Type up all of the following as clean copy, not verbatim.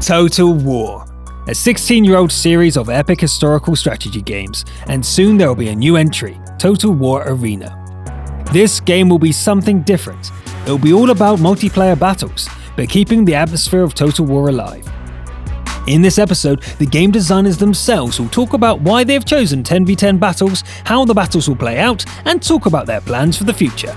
Total War, a 16-year-old series of epic historical strategy games, and soon there will be a new entry, Total War Arena. This game will be something different. It will be all about multiplayer battles, but keeping the atmosphere of Total War alive. In this episode, the game designers themselves will talk about why they have chosen 10v10 battles, how the battles will play out, and talk about their plans for the future.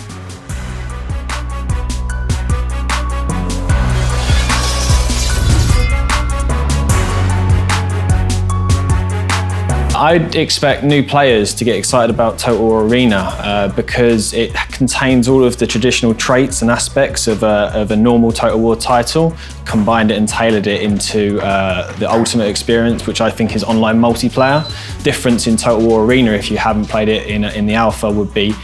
I'd expect new players to get excited about Total War Arena because it contains all of the traditional traits and aspects of a normal Total War title, combined it and tailored it into the ultimate experience, which I think is online multiplayer. Difference in Total War Arena, if you haven't played it in the alpha, would be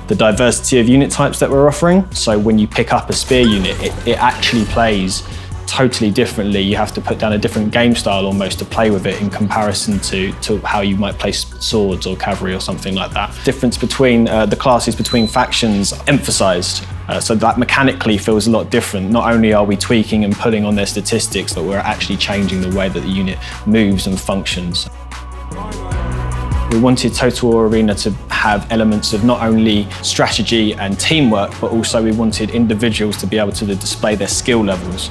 the diversity of unit types that we're offering. So when you pick up a spear unit, it actually plays totally differently. You have to put down a different game style almost to play with it in comparison to how you might play swords or cavalry or something like that. Difference between the classes between factions emphasized, so that mechanically feels a lot different. Not only are we tweaking and pulling on their statistics, but we're actually changing the way that the unit moves and functions. We wanted Total War Arena to have elements of not only strategy and teamwork, but also we wanted individuals to be able to display their skill levels.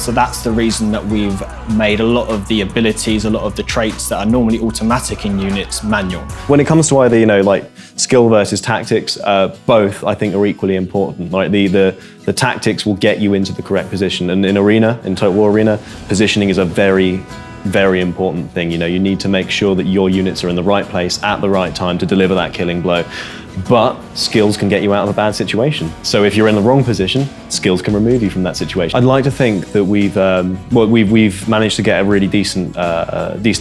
So that's the reason that we've made a lot of the abilities, a lot of the traits that are normally automatic in units manual. When it comes to either, skill versus tactics, both I think are equally important. Like the tactics will get you into the correct position, and in Total War Arena, positioning is a very important thing. You need to make sure that your units are in the right place at the right time to deliver that killing blow. But skills can get you out of a bad situation. So if you're in the wrong position, skills can remove you from that situation. I'd like to think that we've managed to get a really decent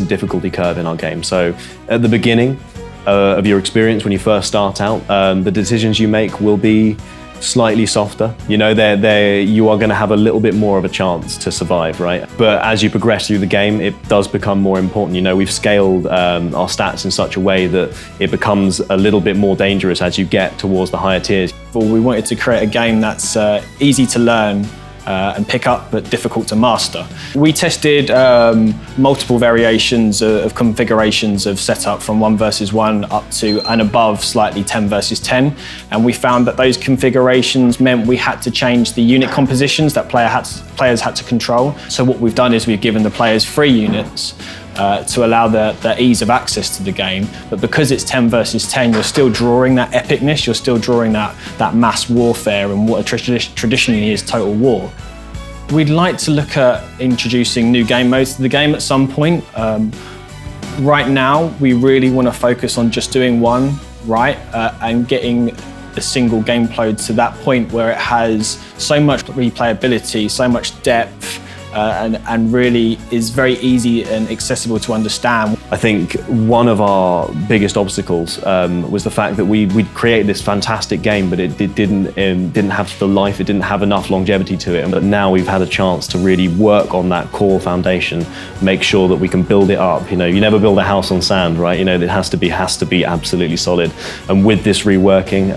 difficulty curve in our game. So at the beginning of your experience, when you first start out, the decisions you make will be slightly softer. You are going to have a little bit more of a chance to survive, right? But as you progress through the game, it does become more important. We've scaled our stats in such a way that it becomes a little bit more dangerous as you get towards the higher tiers. We wanted to create a game that's easy to learn and pick up, but difficult to master. We tested multiple variations of configurations of setup from 1 versus 1 up to and above slightly 10 versus 10. And we found that those configurations meant we had to change the unit compositions that players had to control. So what we've done is we've given the players free units to allow the ease of access to the game. But because it's 10 versus 10, you're still drawing that epicness, you're still drawing that mass warfare and what traditionally is Total War. We'd like to look at introducing new game modes to the game at some point. Right now, we really want to focus on just doing one right and getting the single gameplay to that point where it has so much replayability, so much depth, and really is very easy and accessible to understand. I think one of our biggest obstacles was the fact that we'd created this fantastic game, but it didn't have the life, it didn't have enough longevity to it. But now we've had a chance to really work on that core foundation, make sure that we can build it up. You never build a house on sand, right? It has to be absolutely solid. And with this reworking,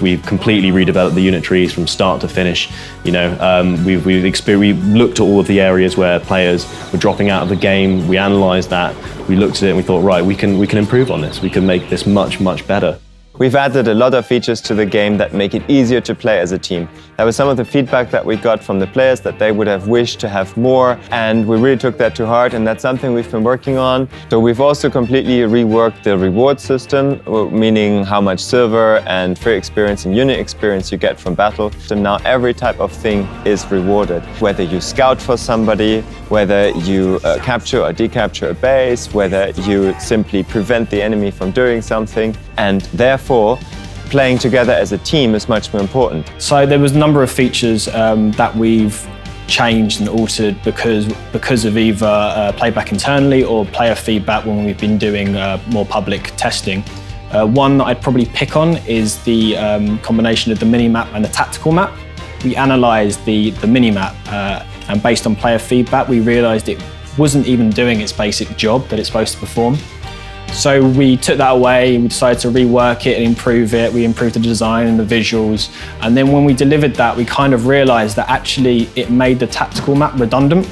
we've completely redeveloped the unit trees from start to finish. We looked at all of the areas where players were dropping out of the game. We analysed that. We looked at it and we thought, right, we can improve on this. We can make this much better. We've added a lot of features to the game that make it easier to play as a team. That was some of the feedback that we got from the players, that they would have wished to have more, and we really took that to heart, and that's something we've been working on. So we've also completely reworked the reward system, meaning how much silver and free experience and unit experience you get from battle. So now every type of thing is rewarded. Whether you scout for somebody, whether you capture or decapture a base, whether you simply prevent the enemy from doing something, and therefore playing together as a team is much more important. So there was a number of features that we've changed and altered because of either playback internally or player feedback when we've been doing more public testing. One that I'd probably pick on is the combination of the mini-map and the tactical map. We analysed the mini-map and based on player feedback, we realised it wasn't even doing its basic job that it's supposed to perform. So we took that away, we decided to rework it and improve it. We improved the design and the visuals. And then when we delivered that, we kind of realized that actually it made the tactical map redundant.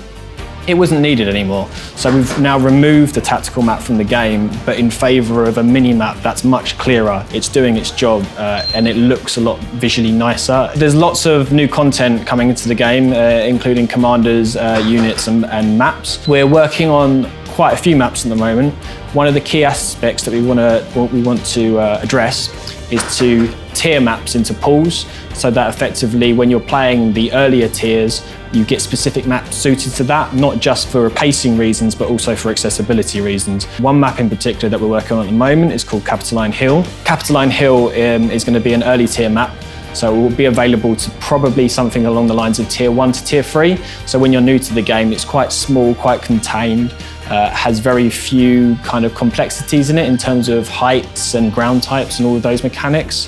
It wasn't needed anymore. So we've now removed the tactical map from the game, but in favour of a mini-map that's much clearer. It's doing its job and it looks a lot visually nicer. There's lots of new content coming into the game, including commanders, units and maps. We're working on quite a few maps at the moment. One of the key aspects that we want to address is to tier maps into pools, so that effectively when you're playing the earlier tiers, you get specific maps suited to that, not just for pacing reasons, but also for accessibility reasons. One map in particular that we're working on at the moment is called Capitoline Hill. Capitoline Hill is going to be an early tier map, so it will be available to probably something along the lines of tier 1 to tier 3. So when you're new to the game, it's quite small, quite contained, has very few kind of complexities in it in terms of heights and ground types and all of those mechanics.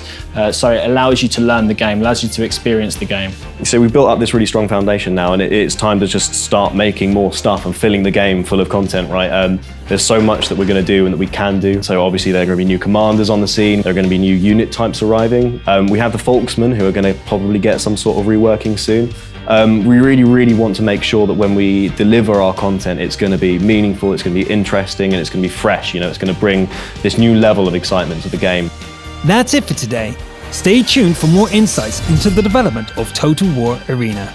So it allows you to learn the game, allows you to experience the game. So we've built up this really strong foundation now, and it's time to just start making more stuff and filling the game full of content, right? There's so much that we're going to do and that we can do. So obviously there are going to be new commanders on the scene, there are going to be new unit types arriving. We have the Folksmen, who are going to probably get some sort of reworking soon. We really want to make sure that when we deliver our content, it's going to be meaningful, it's going to be interesting, and it's going to be fresh. You know, it's going to bring this new level of excitement to the game. That's it for today. Stay tuned for more insights into the development of Total War Arena.